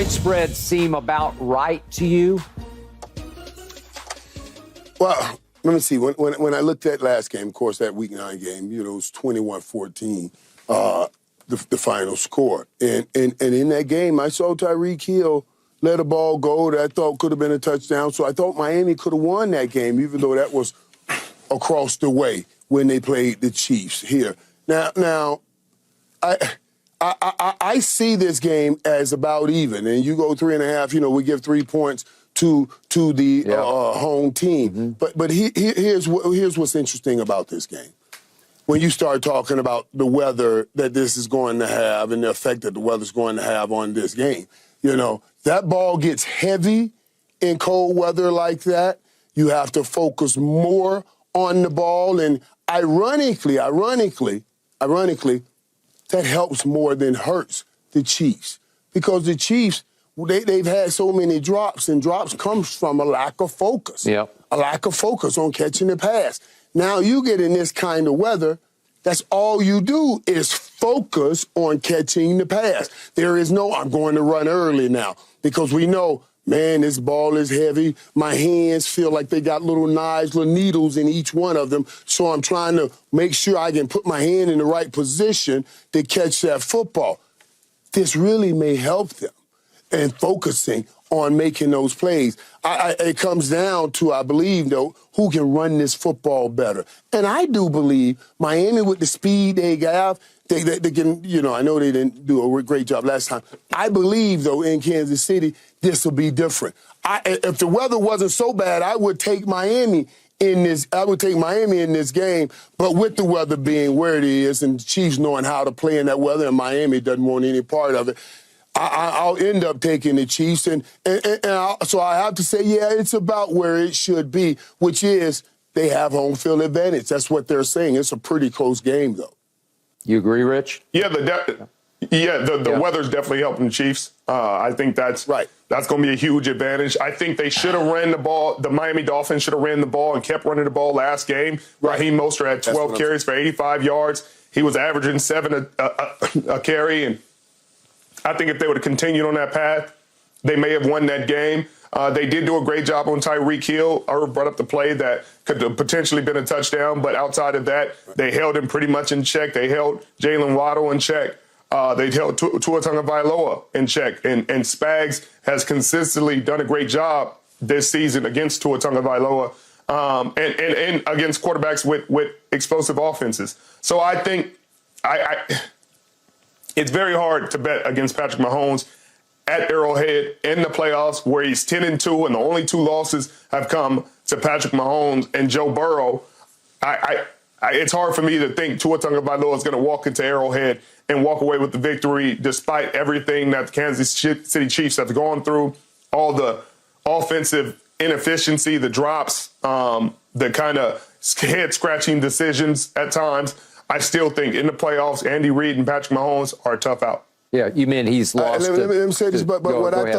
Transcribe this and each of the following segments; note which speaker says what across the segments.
Speaker 1: point spread seem about right to you?
Speaker 2: Well, let me see. When I looked at last game, of course, that Week 9 game, it was 21-14, the final score. And in that game, I saw Tyreek Hill let a ball go that I thought could have been a touchdown. So I thought Miami could have won that game, even though that was across the way when they played the Chiefs here. Now, I see this game as about even, and you go 3.5. We give 3 points to the home team.
Speaker 1: Mm-hmm.
Speaker 2: But here's what's interesting about this game. When you start talking about the weather that this is going to have and the effect that the weather's going to have on this game, that ball gets heavy in cold weather like that. You have to focus more on the ball, and ironically, that helps more than hurts the Chiefs, because the Chiefs, they've had so many drops, and drops comes from a lack of focus.
Speaker 1: Yep.
Speaker 2: A lack of focus on catching the pass. Now you get in this kind of weather, that's all you do is focus on catching the pass. There is no, I'm going to run early now, because we know, man, this ball is heavy. My hands feel like they got little knives, little needles in each one of them. So I'm trying to make sure I can put my hand in the right position to catch that football. This really may help them in focusing on making those plays. It comes down to, I believe, though, who can run this football better. And I do believe Miami, with the speed they have, they can, I know they didn't do a great job last time. I believe, though, in Kansas City, this will be different. If the weather wasn't so bad, I would take Miami in this. I would take Miami in this game, but with the weather being where it is and the Chiefs knowing how to play in that weather, and Miami doesn't want any part of it, I'll end up taking the Chiefs. So I have to say, yeah, it's about where it should be, which is they have home field advantage. That's what they're saying. It's a pretty close game, though.
Speaker 1: You agree, Rich?
Speaker 3: Yeah, the weather's definitely helping the Chiefs. I think that's
Speaker 2: right.
Speaker 3: That's going to be a huge advantage. I think they should have ran the ball. The Miami Dolphins should have ran the ball and kept running the ball last game.
Speaker 2: Right.
Speaker 3: Raheem Mostert had 12 carries for 85 yards. He was averaging 7 a carry. And I think if they would have continued on that path, they may have won that game. They did do a great job on Tyreek Hill. Irv brought up the play that could have potentially been a touchdown, but outside of that, they held him pretty much in check. They held Jalen Waddle in check. They held Tua Tagovailoa in check. And Spags has consistently done a great job this season against Tua Tagovailoa and against quarterbacks with explosive offenses. So I think it's very hard to bet against Patrick Mahomes at Arrowhead in the playoffs, where he's 10-2, and the only 2 losses have come to Patrick Mahomes and Joe Burrow. It's hard for me to think Tua Tagovailoa is going to walk into Arrowhead and walk away with the victory, despite everything that the Kansas City Chiefs have gone through, all the offensive inefficiency, the drops, the kind of head-scratching decisions at times. I still think in the playoffs, Andy Reid and Patrick Mahomes are a tough out.
Speaker 1: Yeah, you mean he's lost.
Speaker 2: Let me say this, but what I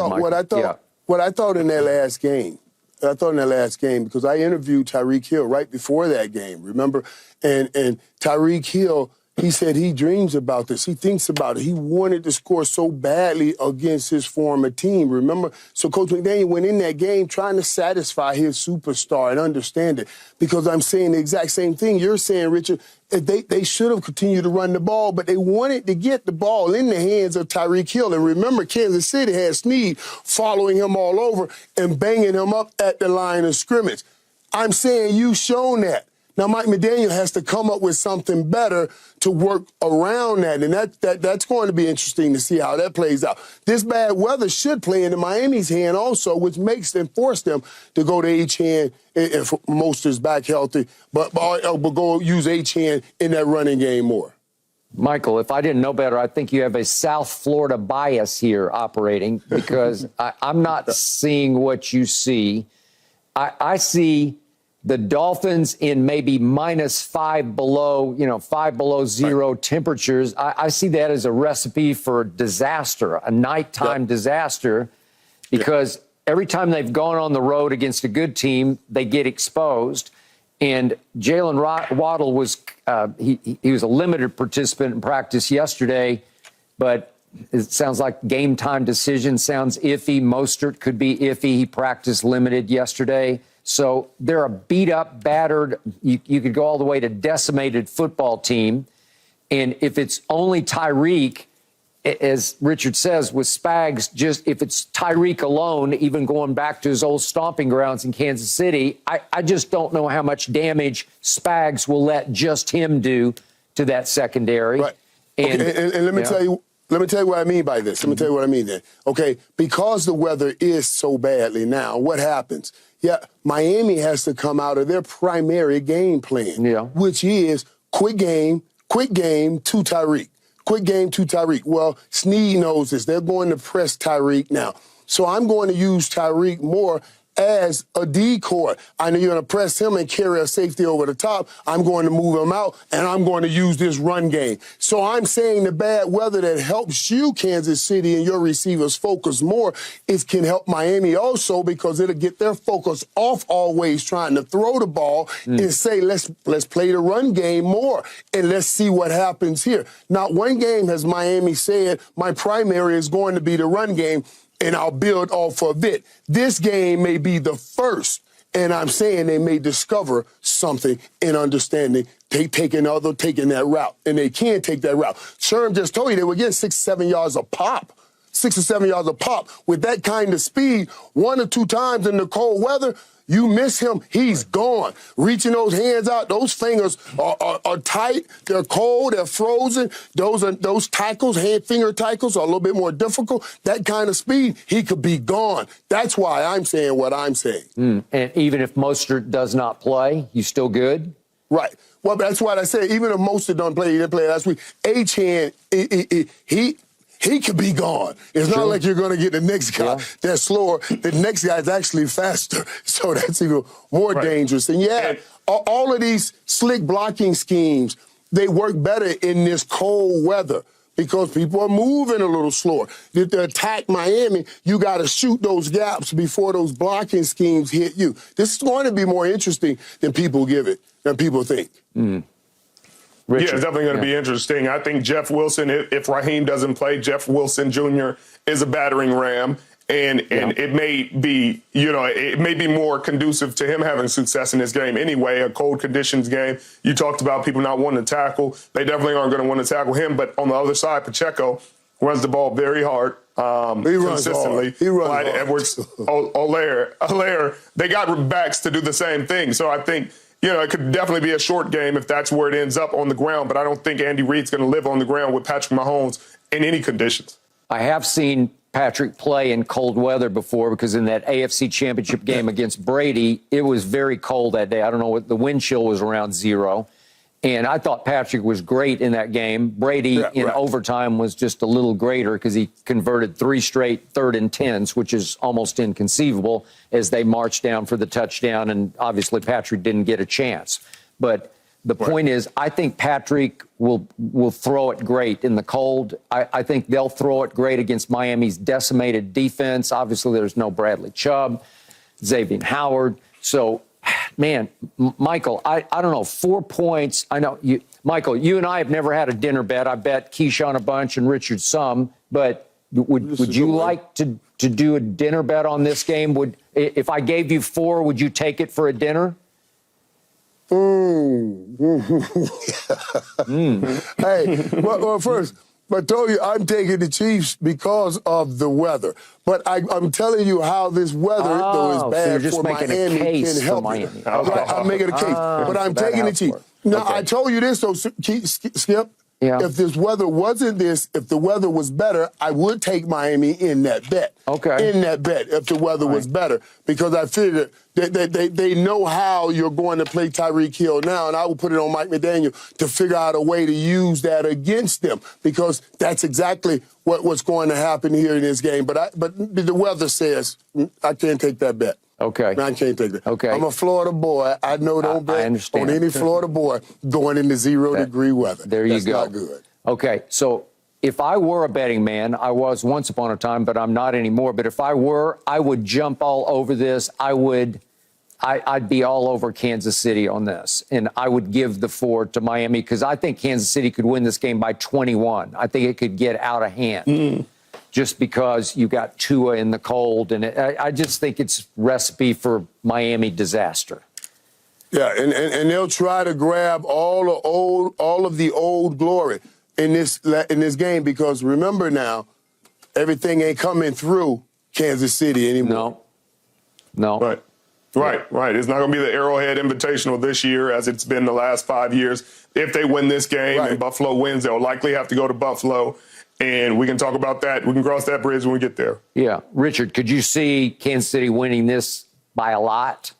Speaker 2: thought in that last game, because I interviewed Tyreek Hill right before that game, remember? And Tyreek Hill, he said he dreams about this. He thinks about it. He wanted to score so badly against his former team, remember? So Coach McDaniel went in that game trying to satisfy his superstar and understand it, because I'm saying the exact same thing you're saying, Richard. They should have continued to run the ball, but they wanted to get the ball in the hands of Tyreek Hill. And remember, Kansas City had Snead following him all over and banging him up at the line of scrimmage. I'm saying you've shown that. Now, Mike McDaniel has to come up with something better to work around that, and that's going to be interesting to see how that plays out. This bad weather should play into Miami's hand also, which makes them force them to go to H-hand if Mostert's back healthy, but go use H-hand in that running game more.
Speaker 1: Michael, if I didn't know better, I think you have a South Florida bias here operating, because I'm not seeing what you see. I see the Dolphins in maybe -5 below, 5 below zero temperatures. I see that as a recipe for disaster, a nighttime disaster, because every time they've gone on the road against a good team, they get exposed. And Jalen Waddle was he was a limited participant in practice yesterday, but It sounds like game time decision sounds iffy. Mostert could be iffy. He practiced limited yesterday. So they're a beat up, battered, you could go all the way to decimated football team. And if it's only Tyreek, as Richard says, with Spags, just if it's Tyreek alone, even going back to his old stomping grounds in Kansas City, I just don't know how much damage Spags will let just him do to that secondary.
Speaker 2: Right. And let me tell you. Let me tell you what I mean by this. Let me tell you what I mean then. Okay, because the weather is so badly now, what happens? Yeah, Miami has to come out of their primary game plan, which is quick game to Tyreek. Quick game to Tyreek. Well, Snead knows this. They're going to press Tyreek now. So I'm going to use Tyreek more as a decoy. I know you're going to press him and carry a safety over the top. I'm going to move him out, and I'm going to use this run game. So I'm saying the bad weather that helps you, Kansas City, and your receivers focus more, it can help Miami also because it'll get their focus off always trying to throw the ball and say, let's play the run game more, and let's see what happens here. Not one game has Miami said, my primary is going to be the run game, and I'll build off of it. This game may be the first, and I'm saying they may discover something in understanding, taking that route, and they can take that route. Sherman just told you they were getting 6 or 7 yards a pop. 6 or 7 yards a pop. With that kind of speed, 1 or 2 times in the cold weather, you miss him, he's gone. Reaching those hands out, those fingers are tight, they're cold, they're frozen. Those tackles, finger tackles, are a little bit more difficult. That kind of speed, he could be gone. That's why I'm saying what I'm saying.
Speaker 1: And even if Mostert does not play, you still good?
Speaker 2: Right. Well, that's what I said. Even if Mostert don't play, he didn't play last week. Achane, he could be gone. It's not like you're going to get the next guy that's slower. The next guy's actually faster. So that's even more dangerous. And all of these slick blocking schemes, they work better in this cold weather because people are moving a little slower. To attack Miami, you got to shoot those gaps before those blocking schemes hit you. This is going to be more interesting than people than people think.
Speaker 3: Richard. Yeah, it's definitely going to be interesting. I think Jeff Wilson, if Raheem doesn't play, Jeff Wilson Jr. is a battering ram. And it may be, it may be more conducive to him having success in this game anyway, a cold conditions game. You talked about people not wanting to tackle. They definitely aren't going to want to tackle him. But on the other side, Pacheco runs the ball very hard.
Speaker 2: He runs
Speaker 3: consistently.
Speaker 2: Hard. He runs
Speaker 3: Clyde
Speaker 2: hard.
Speaker 3: Edwards, Allaire, they got backs to do the same thing. So I think, it could definitely be a short game if that's where it ends up on the ground. But I don't think Andy Reid's going to live on the ground with Patrick Mahomes in any conditions.
Speaker 1: I have seen Patrick play in cold weather before because in that AFC Championship game against Brady, it was very cold that day. I don't know what the wind chill was around 0. And I thought Patrick was great in that game. Brady in overtime was just a little greater because he converted 3 straight 3rd and 10s, which is almost inconceivable as they marched down for the touchdown. And obviously Patrick didn't get a chance. But the point is, I think Patrick will throw it great in the cold. I think they'll throw it great against Miami's decimated defense. Obviously, there's no Bradley Chubb, Xavier Howard. So, man, Michael, I don't know, 4 points. I know, Michael, you and I have never had a dinner bet. I bet Keyshawn a bunch and Richard some. But would you like to do a dinner bet on this game? If I gave you 4, would you take it for a dinner?
Speaker 2: Hey, well, first, I told you I'm taking the Chiefs because of the weather. But I'm telling you how this weather, though, is bad
Speaker 1: so
Speaker 2: for Miami, can help you.
Speaker 1: Okay.
Speaker 2: Right, I'm making a case. But I'm taking the Chiefs. Now, I told you this, though, Skip.
Speaker 1: Yeah.
Speaker 2: If this weather wasn't this, if the weather was better, I would take Miami in that bet.
Speaker 1: Okay.
Speaker 2: In that bet, if the weather was better. Because I figured they know how you're going to play Tyreek Hill now, and I will put it on Mike McDaniel to figure out a way to use that against them. Because that's exactly what's going to happen here in this game. But the weather says I can't take that bet.
Speaker 1: Okay.
Speaker 2: I can't take that.
Speaker 1: Okay.
Speaker 2: I'm a Florida boy. I know don't bet on any Florida boy going into 0-degree weather.
Speaker 1: There you go.
Speaker 2: That's not good.
Speaker 1: Okay, so if I were a betting man, I was once upon a time, but I'm not anymore. But if I were, I would jump all over this. I would I'd be all over Kansas City on this, and I would give the 4 to Miami because I think Kansas City could win this game by 21. I think it could get out of hand just because you got Tua in the cold, and I just think it's recipe for Miami disaster.
Speaker 2: Yeah, and they'll try to grab all of the old glory in this game because remember now, everything ain't coming through Kansas City anymore.
Speaker 1: No.
Speaker 3: Right. It's not going to be the Arrowhead Invitational this year as it's been the last 5 years. If they win this game and Buffalo wins, they'll likely have to go to Buffalo. And we can talk about that. We can cross that bridge when we get there.
Speaker 1: Yeah. Richard, could you see Kansas City winning this by a lot?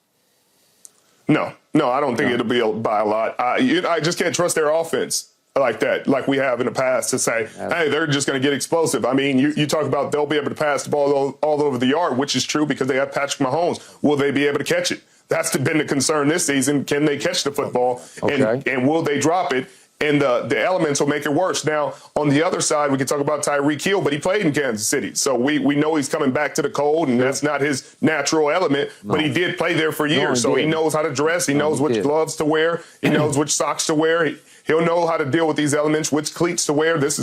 Speaker 3: No, I don't think it'll be by a lot. I just can't trust their offense like that, like we have in the past, to say, hey, they're just going to get explosive. I mean, you talk about they'll be able to pass the ball all over the yard, which is true because they have Patrick Mahomes. Will they be able to catch it? That's been the concern this season. Can they catch the football?
Speaker 1: Okay.
Speaker 3: And will they drop it? And the elements will make it worse. Now, on the other side, we can talk about Tyreek Hill, but he played in Kansas City. So we know he's coming back to the cold, and that's not his natural element. No. But he did play there for years, so he knows how to dress. He knows which gloves to wear. He knows which socks to wear. He'll know how to deal with these elements, which cleats to wear. This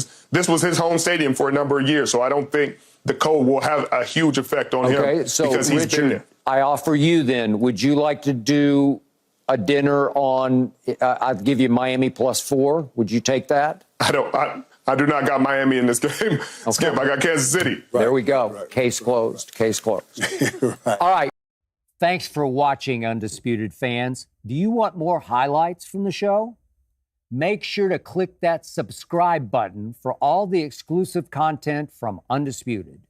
Speaker 3: was his home stadium for a number of years, so I don't think the cold will have a huge effect on him
Speaker 1: so
Speaker 3: because he's
Speaker 1: Richard,
Speaker 3: been there.
Speaker 1: I offer you then, would you like to do a dinner on, I'd give you Miami +4. Would you take that?
Speaker 3: I do not got Miami in this game. Skip, I got Kansas City.
Speaker 1: There we go. Case closed. All right. Thanks for watching, Undisputed fans. Do you want more highlights from the show? Make sure to click that subscribe button for all the exclusive content from Undisputed.